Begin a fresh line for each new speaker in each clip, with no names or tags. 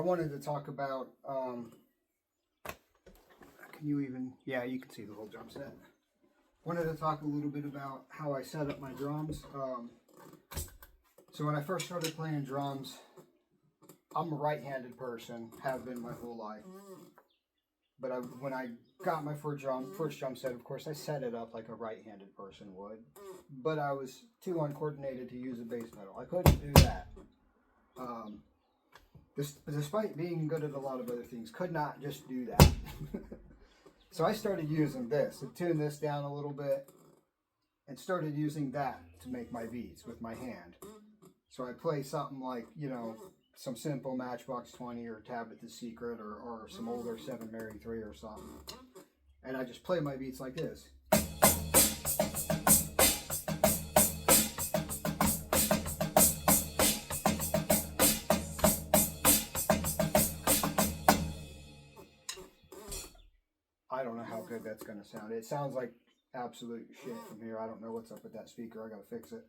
wanted to talk about, can you even, yeah, you can see the whole drum set. Wanted to talk a little bit about how I set up my drums. So when I first started playing drums, I'm a right-handed person, have been my whole life. But when I got my first drum set, of course, I set it up like a right-handed person would. But I was too uncoordinated to use a bass pedal. I couldn't do that. Despite being good at a lot of other things, could not just do that. So I started using this to tune this down a little bit and started using that to make my beats with my hand. So I play something like, you know, some simple Matchbox 20 or Tabitha's Secret or some older 7 Mary 3 or something. And I just play my beats like this. I don't know how good that's going to sound. It sounds like absolute shit from here. I don't know what's up with that speaker. I got to fix it.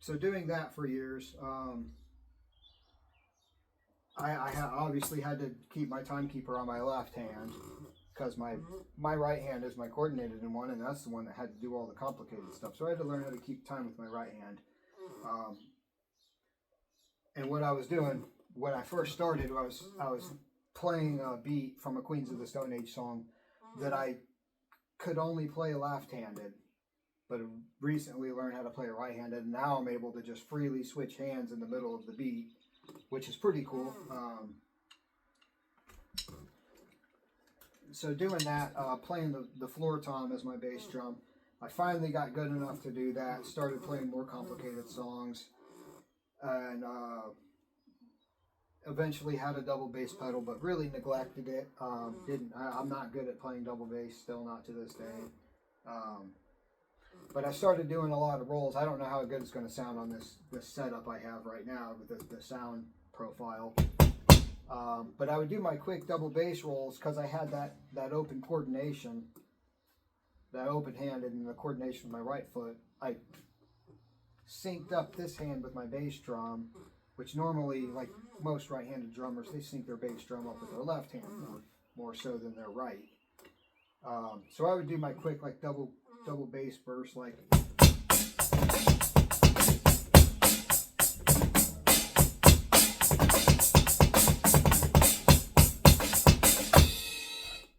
So doing that for years, I obviously had to keep my timekeeper on my left hand because my right hand is my coordinated one, and that's the one that had to do all the complicated stuff. So I had to learn how to keep time with my right hand. And what I was doing when I first started, I was playing a beat from a Queens of the Stone Age song that I could only play left-handed, but recently learned how to play right-handed, and now I'm able to just freely switch hands in the middle of the beat, which is pretty cool. So doing that, playing the floor tom as my bass drum, I finally got good enough to do that, started playing more complicated songs, and eventually had a double bass pedal, but really neglected it. I'm not good at playing double bass, still not to this day. But I started doing a lot of rolls. I don't know how good it's going to sound on this setup I have right now with the sound profile. But I would do my quick double bass rolls because I had that open coordination, that open handed and the coordination with my right foot. I synced up this hand with my bass drum, which normally, like most right-handed drummers, they sync their bass drum up with their left hand more so than their right. So I would do my quick like double bass burst, like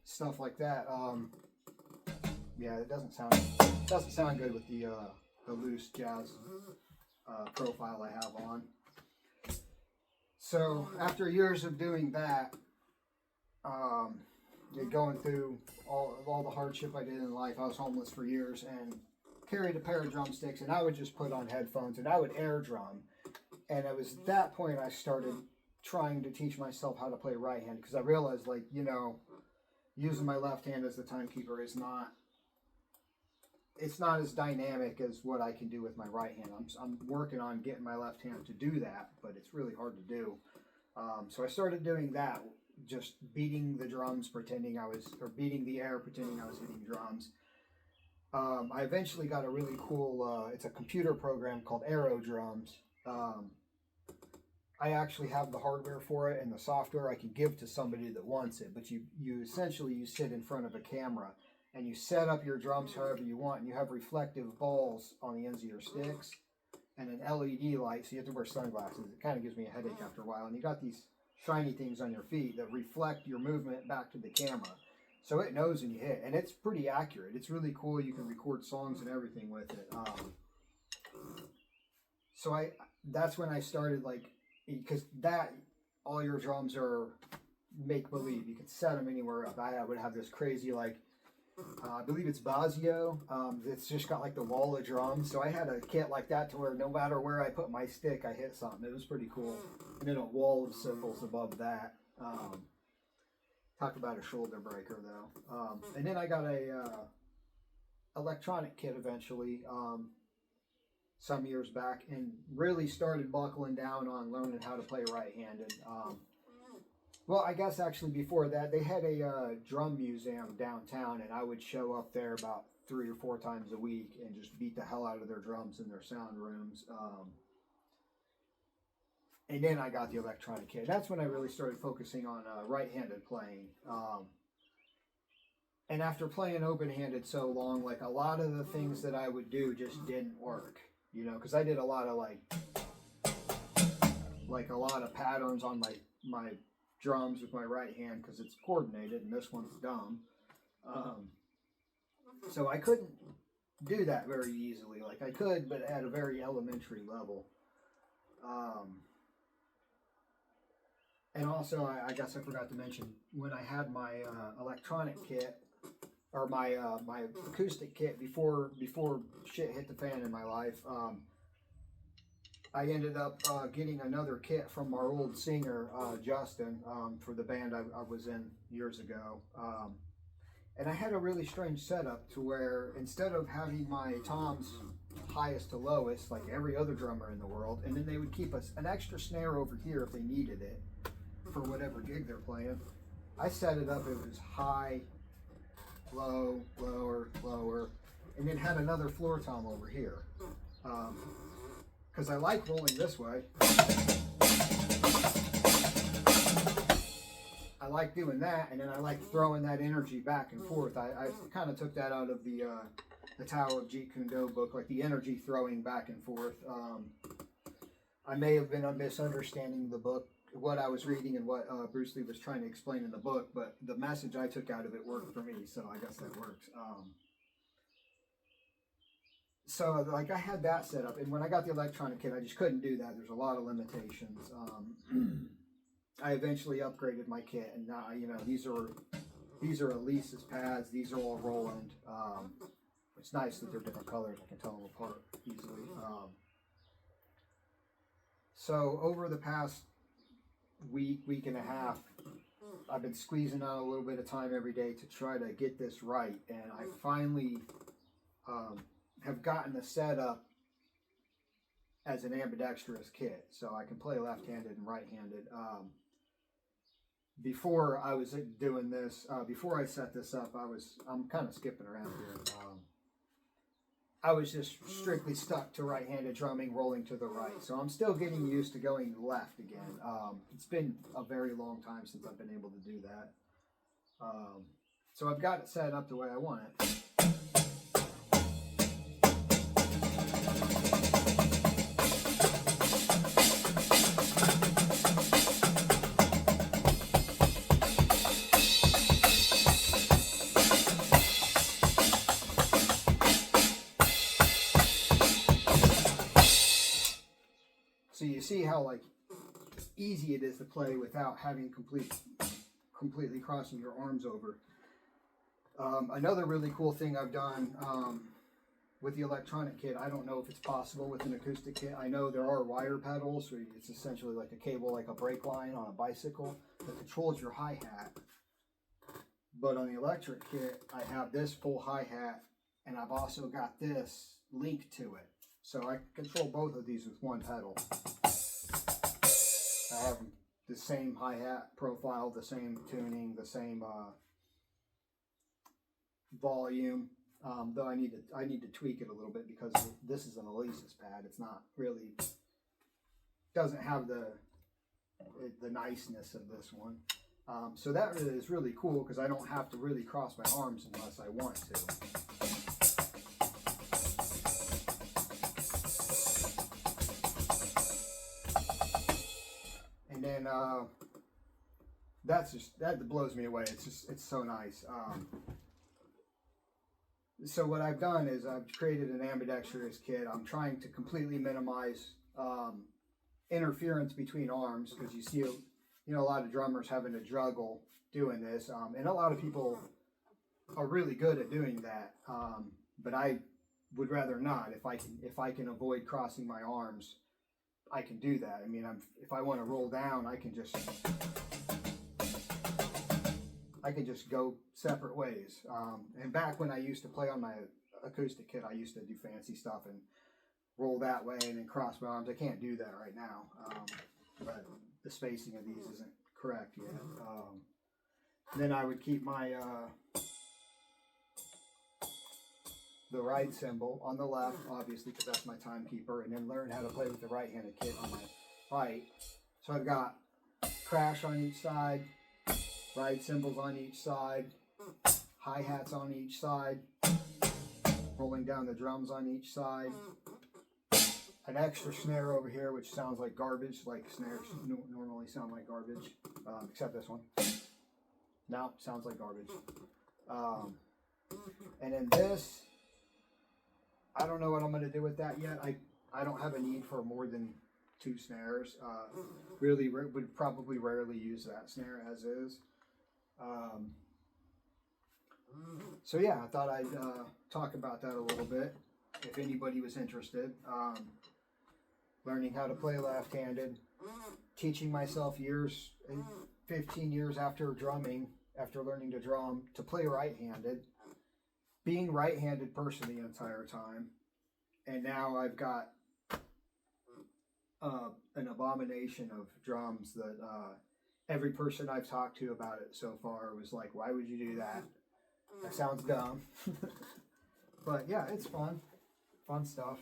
stuff like that. Yeah, it doesn't sound good with the loose jazz profile I have on. So after years of doing that, going through all the hardship I did in life, I was homeless for years and carried a pair of drumsticks, and I would just put on headphones and I would air drum. And it was that point I started trying to teach myself how to play right hand, because I realized, like, you know, using my left hand as the timekeeper is not as dynamic as what I can do with my right hand. I'm working on getting my left hand to do that, but it's really hard to do. So I started doing that, just beating the drums, beating the air, pretending I was hitting drums. I eventually got a really cool, it's a computer program called Aero Drums. I actually have the hardware for it and the software I can give to somebody that wants it, but you essentially sit in front of a camera and you set up your drums however you want, and you have reflective balls on the ends of your sticks and an LED light, so you have to wear sunglasses. It kind of gives me a headache after a while, and you got these shiny things on your feet that reflect your movement back to the camera, so it knows when you hit, and it's pretty accurate. It's really cool. You can record songs and everything with it. So that's when I started, like, because all your drums are make-believe. You can set them anywhere up. I would have this crazy, like, I believe it's Basio. It's just got like the wall of drums. So I had a kit like that to where no matter where I put my stick, I hit something. It was pretty cool. And then a wall of cymbals above that. Talk about a shoulder breaker though. And then I got a electronic kit eventually, some years back, and really started buckling down on learning how to play right-handed. Well, I guess actually before that, they had a drum museum downtown, and I would show up there about 3 or 4 times a week and just beat the hell out of their drums in their sound rooms. And then I got the electronic kit. That's when I really started focusing on right-handed playing. And after playing open-handed so long, like a lot of the things that I would do just didn't work, you know, because I did a lot of like a lot of patterns on my drums with my right hand because it's coordinated, and this one's dumb. So I couldn't do that very easily. Like I could, but at a very elementary level. And also, I guess I forgot to mention, when I had my electronic kit, or my acoustic kit before shit hit the fan in my life, I ended up getting another kit from our old singer, Justin, for the band I was in years ago. And I had a really strange setup to where instead of having my toms highest to lowest, like every other drummer in the world, and then they would keep us an extra snare over here if they needed it for whatever gig they're playing, I set it up, it was high, low, lower, lower, and then had another floor tom over here. Because I like rolling this way. I like doing that, and then I like throwing that energy back and forth. I kind of took that out of the Tao of Jeet Kune Do book, like the energy throwing back and forth. I may have been misunderstanding the book, what I was reading and what Bruce Lee was trying to explain in the book, but the message I took out of it worked for me, so I guess that works. So like I had that set up, and when I got the electronic kit, I just couldn't do that. There's a lot of limitations. I eventually upgraded my kit, and now, you know, these are Elise's pads. These are all Roland. It's nice that they're different colors. I can tell them apart easily. So over the past week and a half, I've been squeezing out a little bit of time every day to try to get this right, and I finally have gotten the setup as an ambidextrous kit, so I can play left-handed and right-handed. Before I was doing this, before I set this up, I'm kind of skipping around here. I was just strictly stuck to right-handed drumming, rolling to the right. So I'm still getting used to going left again. It's been a very long time since I've been able to do that. So I've got it set up the way I want it. So you see how like easy it is to play without having completely crossing your arms over. Another really cool thing I've done with the electronic kit, I don't know if it's possible with an acoustic kit. I know there are wire pedals, so it's essentially like a cable, like a brake line on a bicycle that controls your hi-hat. But on the electric kit, I have this full hi-hat, and I've also got this linked to it. So I can control both of these with one pedal. I have the same hi-hat profile, the same tuning, the same volume. Though I need to tweak it a little bit because this is an Elise's pad. It's not really, doesn't have the niceness of this one. So that really is really cool because I don't have to really cross my arms unless I want to. And then that blows me away. It's so nice. So what I've done is I've created an ambidextrous kit. I'm trying to completely minimize interference between arms because you see, a lot of drummers having to juggle doing this, and a lot of people are really good at doing that. But I would rather not. If I can avoid crossing my arms, I can do that. I mean, if I want to roll down, I can just go separate ways. And back when I used to play on my acoustic kit, I used to do fancy stuff and roll that way and then cross my arms. I can't do that right now. But the spacing of these isn't correct yet. Then I would keep my the right cymbal on the left, obviously, because that's my timekeeper, and then learn how to play with the right-handed kit on my right. So I've got crash on each side, ride cymbals on each side, hi-hats on each side, rolling down the drums on each side, an extra snare over here which sounds like garbage, like snares normally sound like garbage, except this one. Now sounds like garbage. And then this, I don't know what I'm going to do with that yet. I don't have a need for more than 2 snares. Really would probably rarely use that snare as is. So yeah, I thought I'd talk about that a little bit if anybody was interested. Learning how to play left-handed, teaching myself 15 years after drumming, after learning to drum, to play right-handed, being right-handed person the entire time, and now I've got an abomination of drums that every person I've talked to about it so far was like, why would you do that? That sounds dumb. But yeah, it's fun stuff.